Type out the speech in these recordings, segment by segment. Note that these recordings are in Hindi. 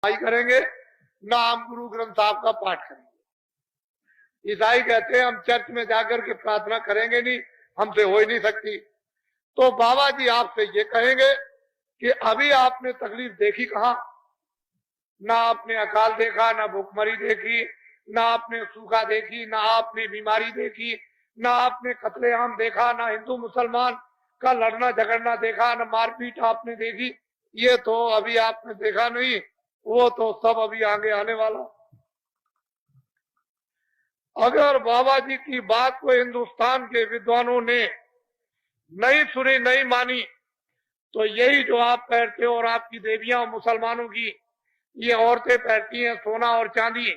करेंगे ना हम गुरु ग्रंथ साहब का पाठ करेंगे। ईसाई कहते हैं हम चर्च में जाकर के प्रार्थना करेंगे नहीं, हमसे हो ही नहीं सकती। तो बाबा जी आपसे ये कहेंगे कि अभी आपने तकलीफ देखी कहां? ना आपने अकाल देखा, ना भूखमरी देखी, ना आपने सूखा देखी, ना आपने बीमारी देखी, ना आपने कत्लेआम देखा, ना हिंदू मुसलमान का लड़ना झगड़ना देखा, ना मारपीट आपने देखी। ये तो अभी आपने देखा नहीं, वो तो सब अभी आगे आने वाला। अगर बाबा जी की बात को हिंदुस्तान के विद्वानों ने नहीं सुनी, नहीं मानी, तो यही जो आप पहनते हो और आपकी देवियां मुसलमानों की ये औरतें पहनती हैं सोना और चांदी,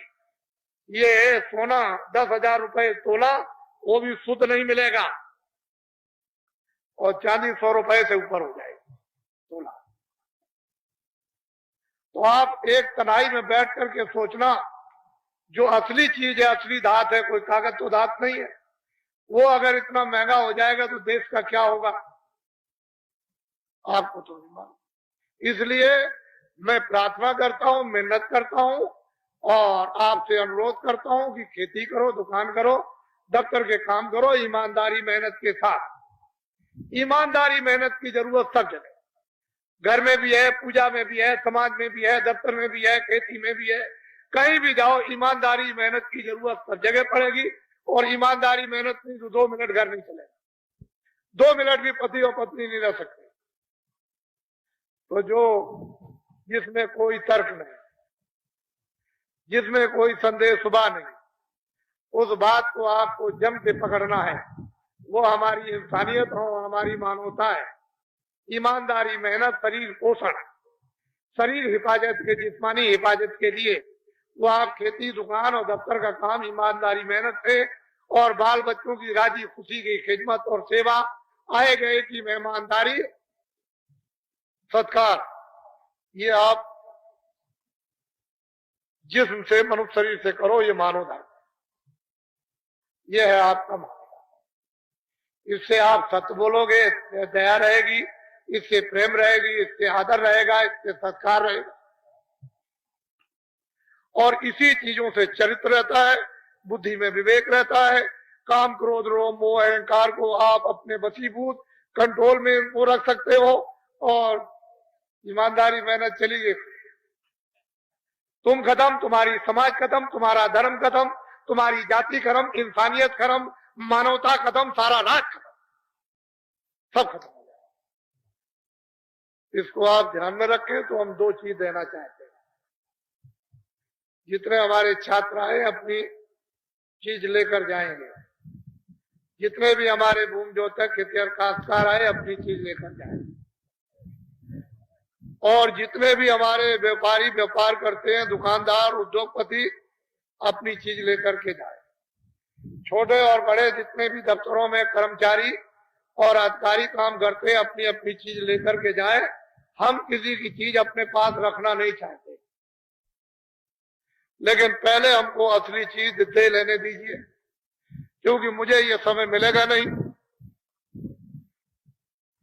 ये सोना 10,000 रुपए तोला, वो भी शुद्ध नहीं मिलेगा, और चांदी 100 रुपए से ऊपर हो जाएगी तोला। तो आप एक तनाई में बैठ करके सोचना, जो असली चीज है, असली धात है, कोई कागज तो धात नहीं है, वो अगर इतना महंगा हो जाएगा तो देश का क्या होगा? आपको तो नहीं मालूम। इसलिए मैं प्रार्थना करता हूं, मेहनत करता हूं और आपसे अनुरोध करता हूं कि खेती करो, दुकान करो, दफ्तर के काम करो, ईमानदारी मेहनत के साथ। ईमानदारी मेहनत की जरूरत सब जगह, घर में भी है, पूजा में भी है, समाज में भी है, दफ्तर में भी है, खेती में भी है, कहीं भी जाओ ईमानदारी मेहनत की जरूरत सब जगह पड़ेगी। और ईमानदारी मेहनत नहीं तो 2 मिनट घर नहीं चलेगा, 2 मिनट भी पति और पत्नी नहीं रह सकते। तो जिसमें कोई तर्क नहीं, जिसमें कोई संदेह सुबह नहीं, उस बात को आपको जम के पकड़ना है। वो हमारी इंसानियत हो, हमारी मानवता है। ईमानदारी मेहनत, शरीर पोषण, शरीर हिफाजत के, जिस्मानी हिफाजत के लिए वो आप खेती, दुकान और दफ्तर का काम ईमानदारी मेहनत से, और बाल बच्चों की राजी खुशी की खिदमत और सेवा, आए गए की मेहमानदारी, सत्कार, ये आप जिस्म से, मनुष्य शरीर से करो, ये मानव धर्म, ये है आपका मानव। इससे आप सत्य बोलोगे, इससे दया रहेगी, इससे प्रेम रहेगी, इससे आदर रहेगा, इससे सत्कार रहेगा, और इसी चीजों से चरित्र रहता है, बुद्धि में विवेक रहता है। काम, क्रोध, रोम, मोह, अहंकार को आप अपने वशीभूत कंट्रोल में वो रख सकते हो, और ईमानदारी मेहनत चली गई, तुम खत्म, तुम्हारी समाज खत्म, तुम्हारा धर्म खत्म, तुम्हारी जाति खत्म, इंसानियत खत्म, मानवता खत्म, सारा राज खत्म, सब खत्म हो जाए। इसको आप ध्यान में रखें। तो हम 2 चीज देना चाहते हैं। जितने हमारे छात्र आए अपनी चीज लेकर जाएंगे, जितने भी हमारे भूमि जोतक, खेतिहर, काश्तकार आए अपनी चीज लेकर जाएंगे, और जितने भी हमारे व्यापारी व्यापार करते हैं, दुकानदार, उद्योगपति, अपनी चीज लेकर के जाए। छोटे और बड़े जितने भी दफ्तरों में कर्मचारी और अधिकारी काम करते हैं, अपनी अपनी चीज लेकर के जाए। हम किसी की चीज अपने पास रखना नहीं चाहते, लेकिन पहले हमको असली चीज दे लेने दीजिए, क्योंकि मुझे ये समय मिलेगा नहीं।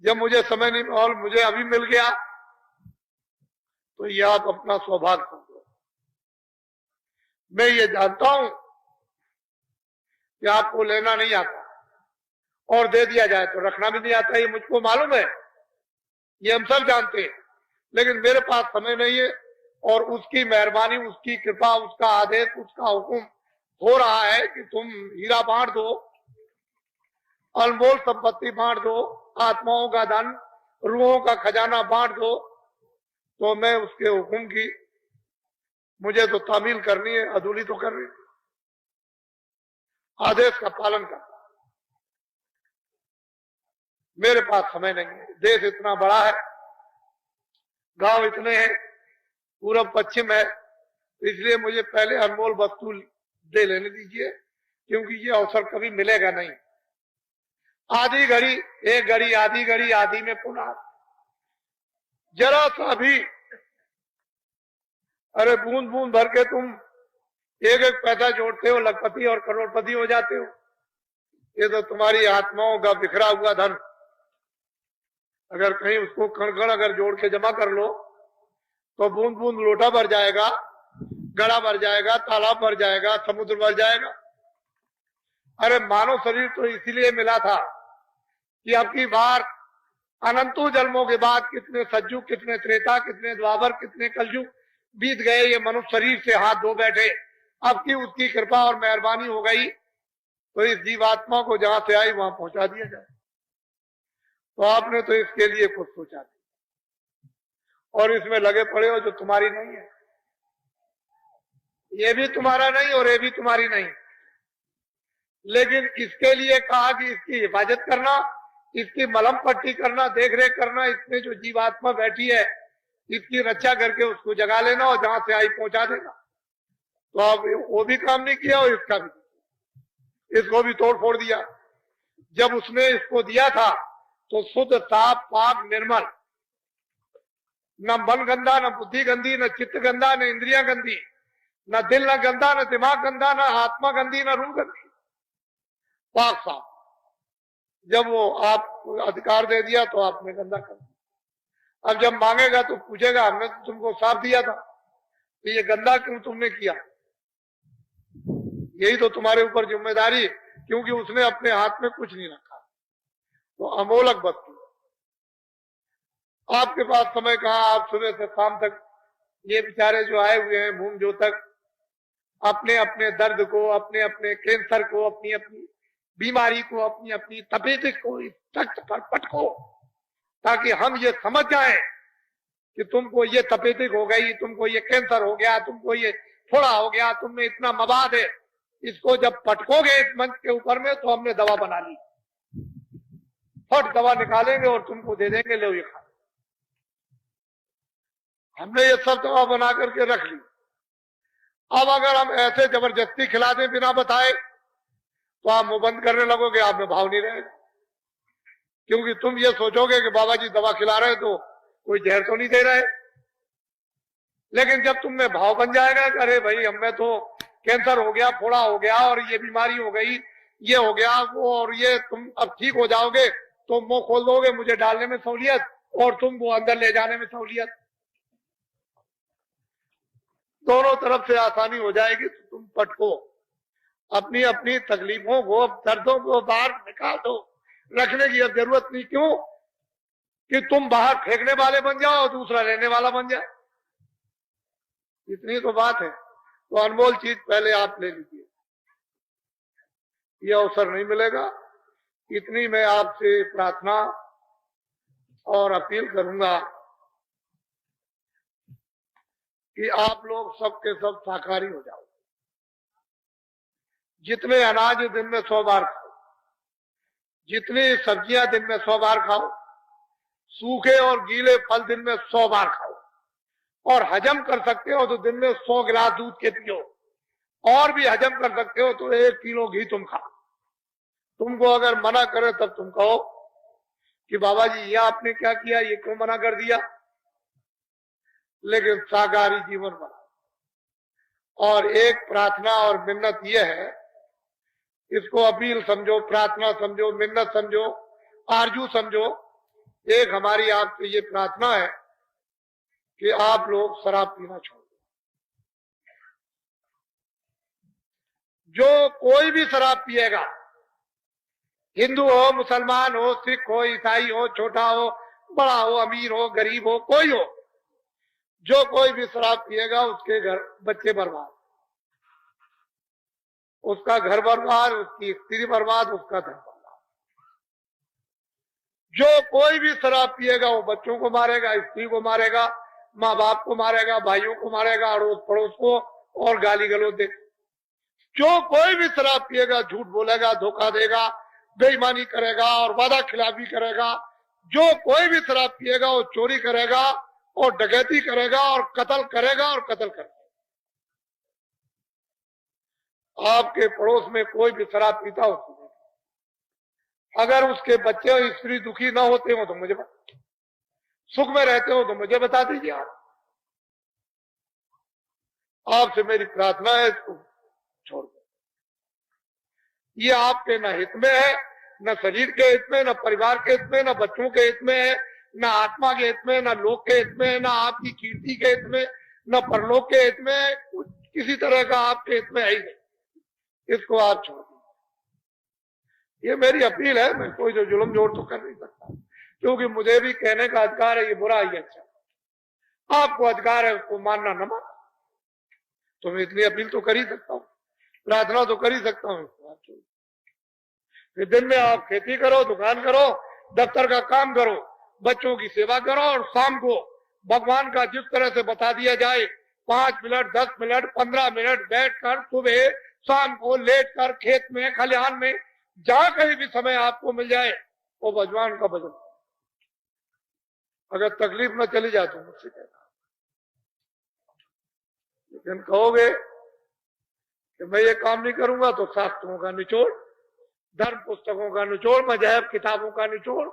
जब मुझे समय नहीं, और मुझे अभी मिल गया, तो ये आप अपना सौभाग्य समझो। मैं ये जानता हूं कि आपको लेना नहीं आता, और दे दिया जाए तो रखना भी नहीं आता, ये मुझको मालूम है, ये हम सब जानते हैं। लेकिन मेरे पास समय नहीं है, और उसकी मेहरबानी, उसकी कृपा, उसका आदेश, उसका हुक्म हो रहा है कि तुम हीरा बांट दो, अनमोल संपत्ति बांट दो, आत्माओं का धन, रूहों का खजाना बांट दो। तो मैं उसके हुक्म की, मुझे तो तामील करनी है, अधूरी तो करनी है, आदेश का पालन करना। मेरे पास समय नहीं है, देश इतना बड़ा है, गांव इतने हैं, पूरब पश्चिम है, इसलिए मुझे पहले अनमोल वस्तु दे लेने दीजिए, क्योंकि ये अवसर कभी मिलेगा नहीं। आधी घड़ी, एक घड़ी, आधी घड़ी, आधी में पुनः, जरा सा भी, अरे बूंद बूंद भर के तुम एक एक पैसा जोड़ते हो, लखपति और करोड़पति हो जाते हो। ये तो तुम्हारी आत्माओं का बिखरा हुआ धन, अगर कहीं उसको कण कण अगर जोड़ के जमा कर लो तो बूंद बूंद लोटा भर जाएगा, गड़ा भर जाएगा, तालाब भर जाएगा, समुद्र भर जाएगा। अरे मानव शरीर तो इसीलिए मिला था कि अब की बार अनंतों जन्मों के बाद कितने सज्जुग, कितने त्रेता, कितने द्वापर, कितने कलयुग बीत गए, ये मनुष्य शरीर से हाथ धो बैठे। अब की उसकी कृपा और मेहरबानी हो गई तो इस जीवात्मा को जहां से आई वहां पहुंचा दिया जाए। तो आपने तो इसके लिए कुछ सोचा नहीं और इसमें लगे पड़े हो जो तुम्हारी नहीं है। ये भी तुम्हारा नहीं और ये भी तुम्हारी नहीं, लेकिन इसके लिए कहा कि इसकी हिफाजत करना, इसकी मलम पट्टी करना, देख रेख करना, इसमें जो जीवात्मा बैठी है इसकी रक्षा करके उसको जगा लेना और जहां से आई पहुंचा देना। तो अब वो भी काम नहीं किया और इसका भी, इसको भी तोड़ फोड़ दिया। जब उसने इसको दिया था तो शुद्ध, साफ, पाक, निर्मल, न मन गंदा, न बुद्धि गंदी, न चित्त गंदा, न इंद्रियां गंदी, न दिल न गंदा, न दिमाग गंदा, न आत्मा गंदी, न रूह गंदी, पाक साफ। जब वो आप अधिकार दे दिया तो आपने गंदा कर दिया। अब जब मांगेगा तो पूछेगा हमने तो तुमको साफ दिया था, तो ये गंदा क्यों तुमने किया? यही तो तुम्हारे ऊपर जिम्मेदारी, क्योंकि उसने अपने हाथ में कुछ नहीं रखा। तो अमोलक वस्तु आपके पास समय कहाँ, आप सुबह से शाम तक ये बेचारे जो आए हुए हैं भूम जो तक अपने अपने दर्द को, अपने अपने कैंसर को, अपनी अपनी बीमारी को, अपनी अपनी तपेदिक को इस तख्त पर पटको ताकि हम ये समझ जाएं कि तुमको ये तपेदिक हो गई, तुमको ये कैंसर हो गया, तुमको ये थोड़ा हो गया, तुमने इतना मवाद है। इसको जब पटकोगे इस मंच के ऊपर में तो हमने दवा बना ली, फट दवा निकालेंगे और तुमको दे देंगे, लो ये खा। हमने ये सब दवा बना करके रख ली। अब अगर हम ऐसे जबरदस्ती खिला दें बिना बताए तो आप मुंह बंद करने लगोगे, आप में भाव नहीं रहेगा। क्योंकि तुम ये सोचोगे कि बाबा जी दवा खिला रहे तो कोई जहर तो नहीं दे रहे। लेकिन जब तुम में भाव बन जाएगा कि अरे भाई हमें तो कैंसर हो गया, फोड़ा हो गया और ये बीमारी हो गई, ये हो गया वो, और ये तुम अब ठीक हो जाओगे तो मुंह खोल दोगे, मुझे डालने में सहूलियत और तुमको अंदर ले जाने में सहूलियत, दोनों तरफ से आसानी हो जाएगी। तो तुम पटको, अपनी अपनी तकलीफों को, दर्दों को बाहर निकाल दो। रखने की अब जरूरत नहीं, क्यों कि तुम बाहर फेंकने वाले बन जाओ और दूसरा लेने वाला बन जाए। इतनी तो बात है। तो अनमोल चीज पहले आप ले लीजिए, ये अवसर नहीं मिलेगा। इतनी मैं आपसे प्रार्थना और अपील करूंगा कि आप लोग सबके सब शाकाहारी हो जाओ। जितने अनाज दिन में 100 बार खाओ, जितनी सब्जियां दिन में 100 बार खाओ, सूखे और गीले फल दिन में 100 बार खाओ, और हजम कर सकते हो तो दिन में 100 गिलास दूध के पियो, और भी हजम कर सकते हो तो 1 किलो घी तुम खाओ। तुमको अगर मना करे तब तुम कहो कि बाबा जी ये आपने क्या किया, ये क्यों मना कर दिया। लेकिन शाकाहारी जीवन बनाओ। और एक प्रार्थना और मिन्नत ये है, इसको अपील समझो, प्रार्थना समझो, मिन्नत समझो, आरजू समझो। एक हमारी आपसे ये प्रार्थना है कि आप लोग शराब पीना छोड़ दो। जो कोई भी शराब पिएगा, हिंदू हो, मुसलमान हो, सिख हो, ईसाई हो, छोटा हो, बड़ा हो, अमीर हो, गरीब हो, कोई हो, जो कोई भी शराब पिएगा उसके घर बच्चे बर्बाद, उसका घर बर्बाद, उसकी स्त्री बर्बाद, उसका धन बर्बाद। जो कोई भी शराब पिएगा वो बच्चों को मारेगा, स्त्री को मारेगा, माँ बाप को मारेगा, भाइयों को मारेगा, अड़ोस पड़ोस को, और गाली गलौज दे। जो कोई भी शराब पिएगा झूठ बोलेगा, धोखा देगा, बेईमानी करेगा और वादा खिलाफी करेगा। जो कोई भी शराब पिएगा वो चोरी करेगा और डकैती करेगा और कत्ल करेगा और कत्ल करेगा। आपके पड़ोस में कोई भी शराब पीता हो, अगर उसके बच्चे और स्त्री दुखी ना होते हो तो मुझे, सुख में रहते हो तो मुझे बता दीजिए। आपसे मेरी प्रार्थना है, इसको छोड़ दो। ये आपके न हित में है, न शरीर के हित में, न परिवार के हित में, न बच्चों के हित में है, न आत्मा के हित में, न लोक के हित में, न आपकी कीर्ति के हित में, न परलोक के हित में, किसी तरह का आपके हित में है ही नहीं। इसको आप छोड़ दीजिए। ये मेरी अपील है। मैं कोई जो जुल्म जोड़ तो कर नहीं सकता, क्योंकि मुझे भी कहने का अधिकार है, ये बुरा ही अच्छा, आपको अधिकार है उसको मानना न मानना। तो मैं इतनी अपील तो कर ही सकता हूँ, प्रार्थना तो कर ही सकता हूँ। फिर दिन में आप खेती करो, दुकान करो, दफ्तर का काम करो, बच्चों की सेवा करो, और शाम को भगवान का जिस तरह से बता दिया जाए 5 मिनट, 10 मिनट, 15 मिनट बैठकर सुबह शाम को लेटकर खेत में, खलिहान में, जहां कहीं भी समय आपको मिल जाए वो भगवान का भजन। अगर तकलीफ न चली जाए तो मुझसे कहना, लेकिन कहोगे कि मैं ये काम नहीं करूंगा तो शास्त्रों का निचोड़, धर्म पुस्तकों का निचोड़, मजहब किताबों का निचोड़,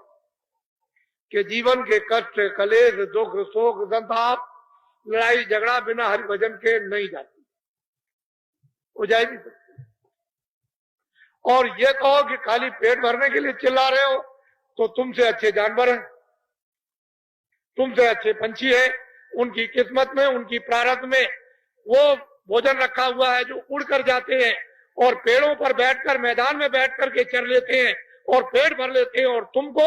कि जीवन के कष्ट, कलेश, दुख, शोक, संताप, लड़ाई झगड़ा बिना हरि भजन के नहीं जाती, हो जा नहीं सकती। और ये कहो कि खाली पेट भरने के लिए चिल्ला रहे हो, तो तुमसे अच्छे जानवर हैं, तुमसे अच्छे पंछी हैं, उनकी किस्मत में, उनकी प्रारब्ध में वो भोजन रखा हुआ है जो उड़ कर जाते हैं और पेड़ों पर बैठकर, मैदान में बैठ करके चर लेते हैं और पेट भर लेते हैं। और तुमको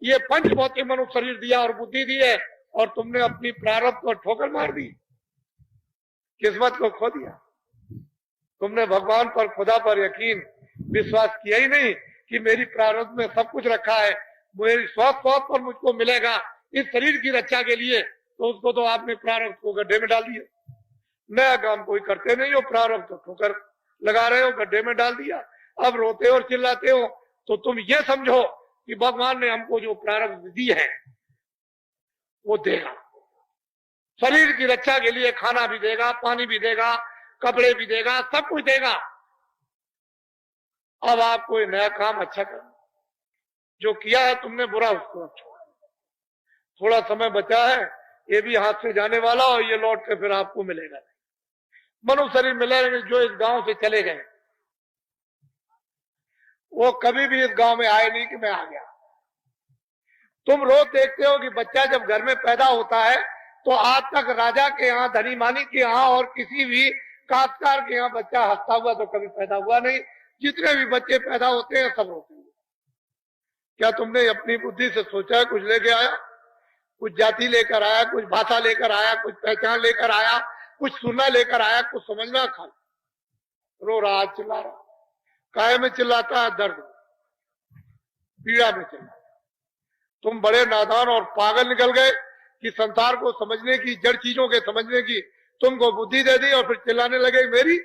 ये पंचभौतिक मनुष्य शरीर दिया और बुद्धि दी है, और तुमने अपनी प्रारब्ध को ठोकर मार दी, किस्मत को खो दिया। तुमने भगवान पर, खुदा पर यकीन, विश्वास किया ही नहीं कि मेरी प्रारब्ध में सब कुछ रखा है, मेरी स्वास्थ्य पर मुझको मिलेगा इस शरीर की रक्षा के लिए, तो उसको तो आपने प्रारब्ध को गड्ढे में डाल दिया। नया काम कोई करते नहीं हो, प्रारब्ध तो ठोकर लगा रहे हो, गड्ढे में डाल दिया। अब रोते और चिल्लाते हो, तो तुम ये समझो कि भगवान ने हमको जो प्रारब्ध दी है वो देगा, शरीर की रक्षा के लिए खाना भी देगा, पानी भी देगा, कपड़े भी देगा, सब कुछ देगा। अब आप कोई नया काम अच्छा करना, जो किया है तुमने बुरा उसको छोड़। थोड़ा समय बचा है, ये भी हाथ से जाने वाला, और ये लौट के फिर आपको मिलेगा नहीं। मनुष्य शरीर मिलेगा जो इस गांव से चले गए, वो कभी भी इस गांव में आए नहीं कि मैं आ गया। तुम रोज देखते हो कि बच्चा जब घर में पैदा होता है तो आज तक राजा के यहाँ, धनी मानी के यहाँ और किसी भी काश्तकार के यहाँ बच्चा हंसता हुआ तो कभी पैदा हुआ नहीं। जितने भी बच्चे पैदा होते हैं सब रोते हैं। क्या तुमने अपनी बुद्धि से सोचा है कुछ लेके आया? कुछ जाति लेकर आया, कुछ भाषा लेकर आया, कुछ पहचान लेकर आया, कुछ सुनना लेकर आया, कुछ समझना? खा रो रहा, चिल्ला रहा, काहे में चिल्लाता है? दर्द, पीड़ा में चिल्ला। तुम बड़े नादान और पागल निकल गए कि संसार को समझने की, जड़ चीजों के समझने की तुमको बुद्धि दे दी और फिर चिल्लाने लगे मेरी